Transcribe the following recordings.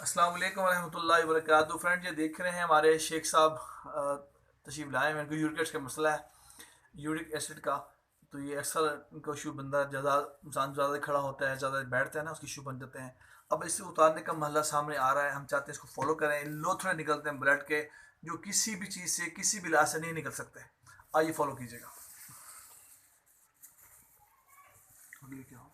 अस्सलाम वालेकुम रहमतुल्लाहि व बरकातहू। फ्रेंड, ये देख रहे हैं हमारे शेख साहब तशरीफ़ लाए हैं। इनको यूरिक एसिड का मसला है, यूरिक एसिड का। तो ये अक्सर इनको इशू बनता है, ज़्यादा इंसान ज़्यादा खड़ा होता है, ज़्यादा बैठता है ना, उसके इशू बन जाते हैं। अब इसे उतारने का महला सामने आ रहा है, हम चाहते हैं इसको फॉलो करें। लोथड़े निकलते हैं ब्लड के, जो किसी भी चीज़ से, किसी भी इलाज से नहीं निकल सकते। आइए फॉलो कीजिएगा। अगले क्या हो?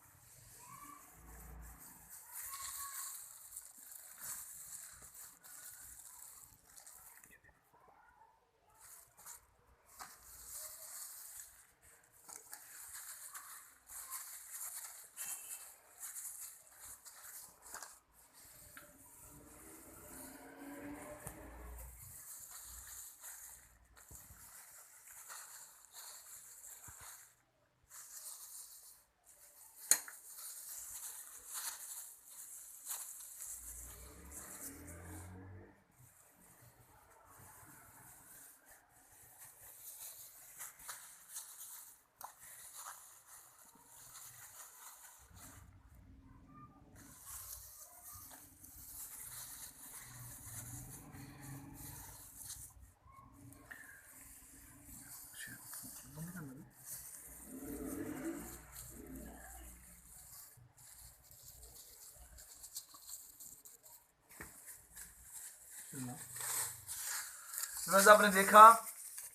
जैसा आपने देखा,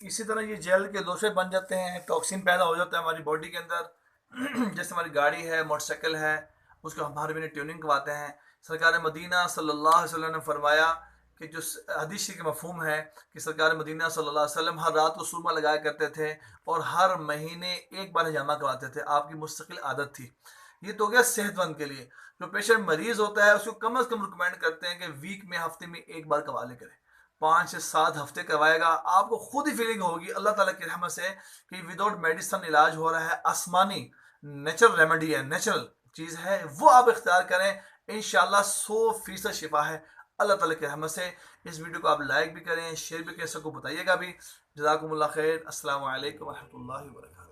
इसी तरह ये जेल के लोशे बन जाते हैं, टॉक्सिन पैदा हो जाता है हमारी बॉडी के अंदर। जैसे हमारी गाड़ी है, मोटरसाइकिल है, उसको हम हर महीने ट्यूनिंग करवाते हैं। सरकार मदीना सल्लल्लाहु अलैहि वसल्लम ने फरमाया कि जो हदीस के मफहूम है कि सरकार मदीना सल्लल्लाहु अलैहि वसल्लम हर रात को सुरमा लगाया करते थे और हर महीने एक बार हिजामा करवाते थे। आपकी मुस्तकिल आदत थी। ये तो हो गया सेहतमंद के लिए। जो पेशेंट मरीज होता है उसको कम अज़ कम रिकमेंड करते हैं कि वीक में, हफ्ते में एक बार कवाले करें। 5 से 7 हफ्ते करवाएगा, आपको खुद ही फीलिंग होगी अल्लाह ताला की रहमत से कि विदाउट मेडिसिन इलाज हो रहा है। आसमानी नेचुरल रेमेडी है, नेचुरल चीज़ है, वो आप इख्तियार करें। इंशाल्लाह 100% शिफा है अल्लाह ताला की रहमत से। इस वीडियो को आप लाइक भी करें, शेयर भी करें, सबको बताइएगा भी। जज़ाकुमुल्लाह खैर। अस्सलाम वालेकुम रहमतुल्लाहि व बरकातहू।